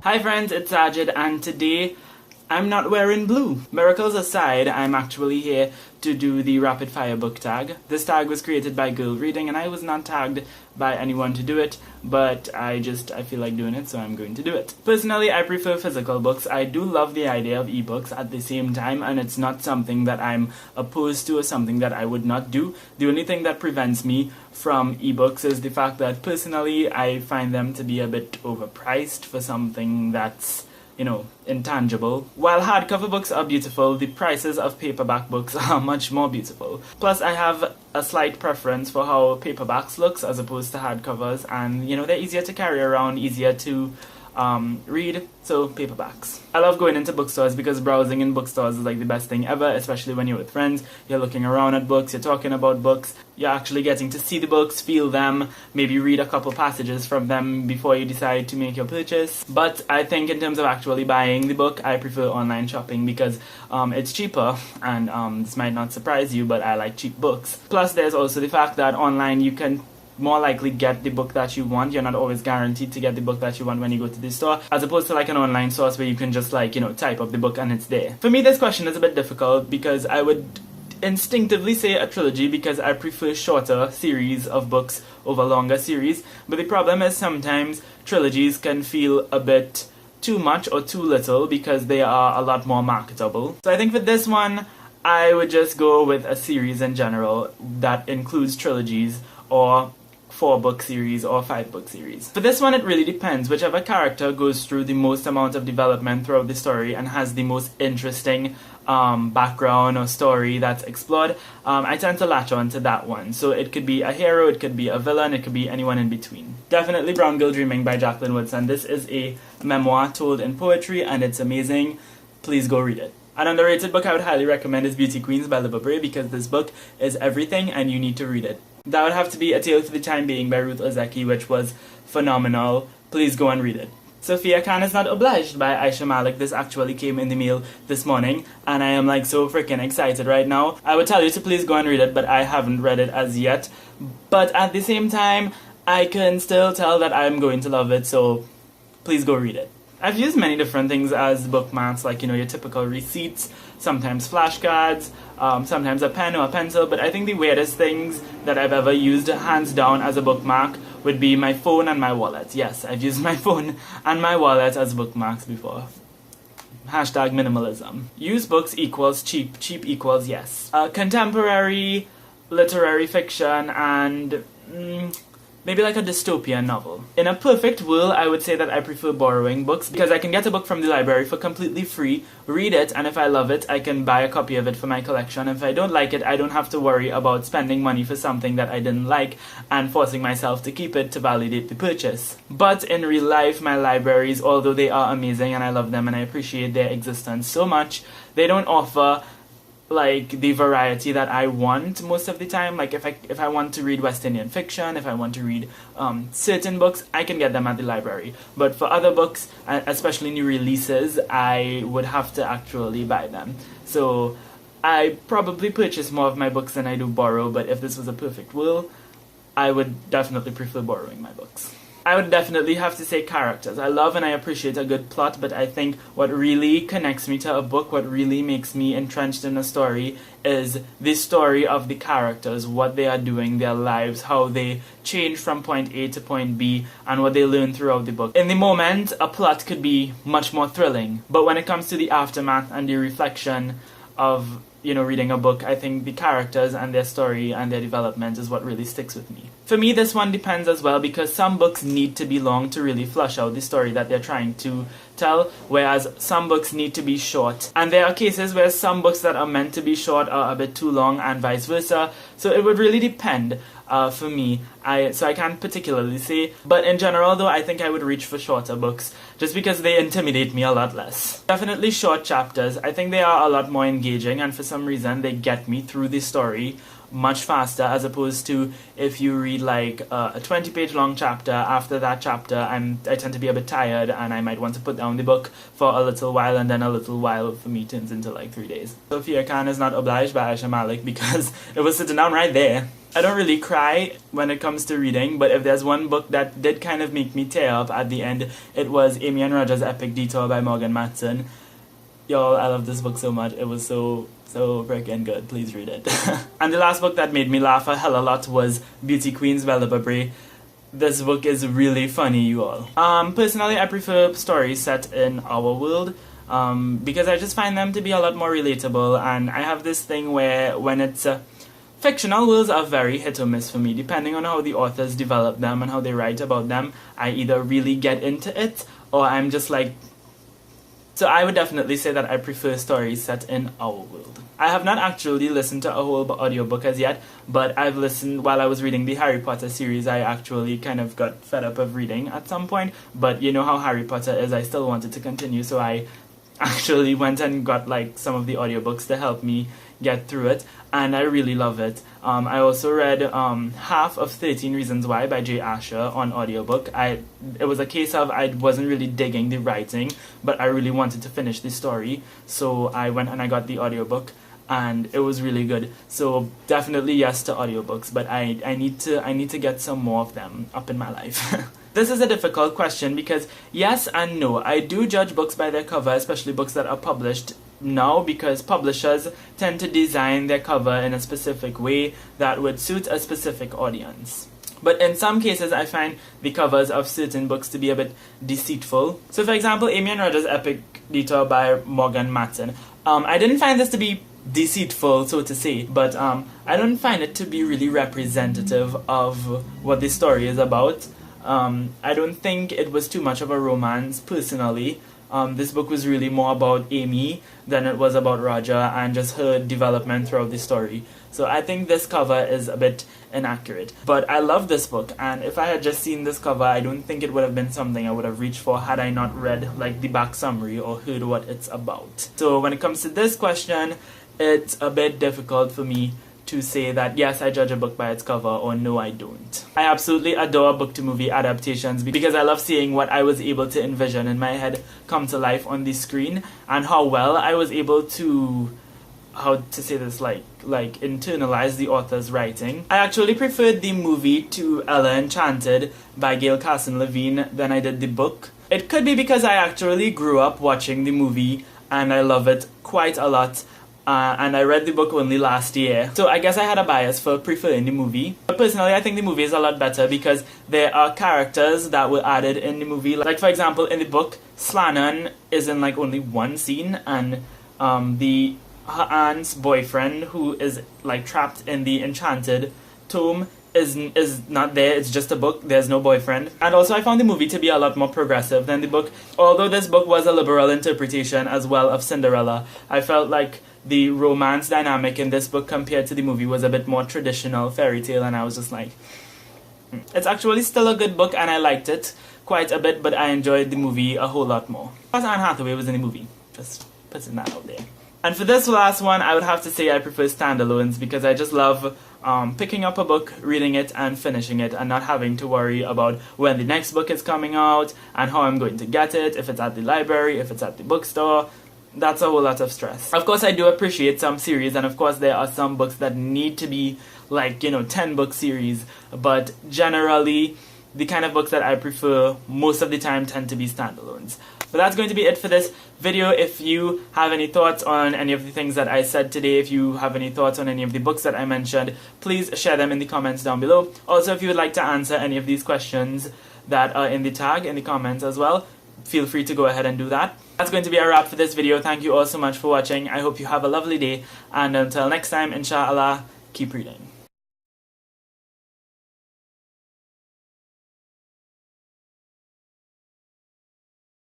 Hi friends, it's Sajid and today I'm not wearing blue. Miracles aside, I'm actually here to do the rapid fire book tag. This tag was created by Girl Reading and I was not tagged by anyone to do it, but I feel like doing it, so I'm going to do it. Personally, I prefer physical books. I do love the idea of ebooks at the same time, and it's not something that I'm opposed to or something that I would not do. The only thing that prevents me from ebooks is the fact that personally I find them to be a bit overpriced for something that's, intangible. While hardcover books are beautiful, the prices of paperback books are much more beautiful. Plus, I have a slight preference for how paperbacks looks as opposed to hardcovers, and they're easier to carry around, easier to read, so paperbacks. I love going into bookstores because browsing in bookstores is like the best thing ever, especially when you're with friends. You're looking around at books, you're talking about books, you're actually getting to see the books, feel them, maybe read a couple passages from them before you decide to make your purchase. But I think in terms of actually buying the book, I prefer online shopping because it's cheaper, and this might not surprise you, but I like cheap books. Plus, there's also the fact that online you can more likely get the book that you want. You're not always guaranteed to get the book that you want when you go to the store, as opposed to like an online source where you can just type up the book and it's there. For me, this question is a bit difficult because I would instinctively say a trilogy because I prefer shorter series of books over longer series, but the problem is sometimes trilogies can feel a bit too much or too little because they are a lot more marketable. So I think for this one, I would just go with a series in general that includes trilogies or 4-book series or 5-book series. For this one, it really depends. Whichever character goes through the most amount of development throughout the story and has the most interesting background or story that's explored, I tend to latch on to that one. So it could be a hero, it could be a villain, it could be anyone in between. Definitely Brown Girl Dreaming by Jacqueline Woodson. This is a memoir told in poetry and it's amazing. Please go read it. An underrated book I would highly recommend is Beauty Queens by Libba Bray because this book is everything and you need to read it. That would have to be A Tale for the Time Being by Ruth Ozeki, which was phenomenal. Please go and read it. Sophia Khan is Not Obliged by Aisha Malik. This actually came in the mail this morning and I am so freaking excited right now. I would tell you to please go and read it, but I haven't read it as yet. But at the same time, I can still tell that I'm going to love it, so please go read it. I've used many different things as bookmarks, like, your typical receipts, sometimes flashcards, sometimes a pen or a pencil, but I think the weirdest things that I've ever used, hands down, as a bookmark would be my phone and my wallet. Yes, I've used my phone and my wallet as bookmarks before. Hashtag minimalism. Used books equals cheap, cheap equals yes. Contemporary, literary fiction, and maybe like a dystopian novel. In a perfect world, I would say that I prefer borrowing books because I can get a book from the library for completely free, read it, and if I love it, I can buy a copy of it for my collection. If I don't like it, I don't have to worry about spending money for something that I didn't like and forcing myself to keep it to validate the purchase. But in real life, my libraries, although they are amazing and I love them and I appreciate their existence so much, they don't offer the variety that I want most of the time. Like if I want to read West Indian fiction, if I want to read certain books, I can get them at the library. But for other books, especially new releases, I would have to actually buy them. So I probably purchase more of my books than I do borrow, but if this was a perfect world, I would definitely prefer borrowing my books. I would definitely have to say characters. I love and I appreciate a good plot, but I think what really connects me to a book, what really makes me entrenched in a story, is the story of the characters, what they are doing, their lives, how they change from point A to point B, and what they learn throughout the book. In the moment, a plot could be much more thrilling, but when it comes to the aftermath and the reflection of reading a book, I think the characters and their story and their development is what really sticks with me. For me, this one depends as well because some books need to be long to really flush out the story that they're trying to tell, whereas some books need to be short. And there are cases where some books that are meant to be short are a bit too long and vice versa. So it would really depend for me. So I can't particularly say, but in general though, I think I would reach for shorter books just because they intimidate me a lot less. Definitely short chapters. I think they are a lot more engaging and for some reason they get me through the story much faster, as opposed to if you read like a 20-page long chapter. After that chapter, I tend to be a bit tired and I might want to put down the book for a little while, and then a little while for me turns into like 3 days. Sophia Khan is not obliged by Aisha Malik because it was sitting down right there. I don't really cry when it comes to reading, but if there's one book that did kind of make me tear up at the end, it was Amy and Roger's Epic Detour by Morgan Matson. Y'all, I love this book so much. It was so freaking good. Please read it. And the last book that made me laugh a hell of a lot was Beauty Queens by Libba Bray. This book is really funny, you all. Personally, I prefer stories set in our world, because I just find them to be a lot more relatable, and I have this thing where when it's fictional worlds are very hit or miss for me, depending on how the authors develop them and how they write about them. I either really get into it, or I'm just like... So I would definitely say that I prefer stories set in our world. I have not actually listened to a whole audiobook as yet, but I've listened while I was reading the Harry Potter series. I actually kind of got fed up of reading at some point, but you know how Harry Potter is, I still wanted to continue, so I actually went and got like some of the audiobooks to help me get through it, and I really love it. I also read half of 13 Reasons Why by Jay Asher on audiobook. It was a case of I wasn't really digging the writing, but I really wanted to finish the story, so I went and I got the audiobook, and it was really good. So definitely yes to audiobooks, but I need to get some more of them up in my life. This is a difficult question because yes and no. I do judge books by their cover, especially books that are published now, because publishers tend to design their cover in a specific way that would suit a specific audience. But in some cases, I find the covers of certain books to be a bit deceitful. So for example, Amy and Roger's Epic Detour by Morgan Matson. I didn't find this to be deceitful, so to say, but I don't find it to be really representative of what the story is about. I don't think it was too much of a romance, personally. This book was really more about Amy than it was about Roger and just her development throughout the story. So I think this cover is a bit inaccurate. But I love this book, and if I had just seen this cover, I don't think it would have been something I would have reached for had I not read like the back summary or heard what it's about. So when it comes to this question, it's a bit difficult for me to say that yes, I judge a book by its cover, or no, I don't. I absolutely adore book-to-movie adaptations because I love seeing what I was able to envision in my head come to life on the screen, and how well I was able to, how to say this, like internalize the author's writing. I actually preferred the movie to Ella Enchanted by Gail Carson Levine than I did the book. It could be because I actually grew up watching the movie and I love it quite a lot. And I read the book only last year, so I guess I had a bias for preferring the movie. But personally, I think the movie is a lot better because there are characters that were added in the movie. Like for example, in the book, Slanon is in like only one scene, and her aunt's boyfriend, who is like trapped in the enchanted tome, is not there. It's just a book. There's no boyfriend. And also I found the movie to be a lot more progressive than the book. Although this book was a liberal interpretation as well of Cinderella, I felt like the romance dynamic in this book compared to the movie was a bit more traditional fairy tale, and I was just like, It's actually still a good book and I liked it quite a bit, but I enjoyed the movie a whole lot more. Plus Anne Hathaway was in the movie, just putting that out there. And for this last one, I would have to say I prefer Standalones because I just love picking up a book, reading it, and finishing it, and not having to worry about when the next book is coming out, and how I'm going to get it, if it's at the library, if it's at the bookstore. That's a whole lot of stress. Of course, I do appreciate some series, and of course there are some books that need to be like, 10-book series, but generally, the kind of books that I prefer most of the time tend to be standalones. But that's going to be it for this video. If you have any thoughts on any of the things that I said today, if you have any thoughts on any of the books that I mentioned, please share them in the comments down below. Also, if you would like to answer any of these questions that are in the tag, in the comments as well, feel free to go ahead and do that. That's going to be a wrap for this video. Thank you all so much for watching. I hope you have a lovely day, and until next time, inshallah, keep reading.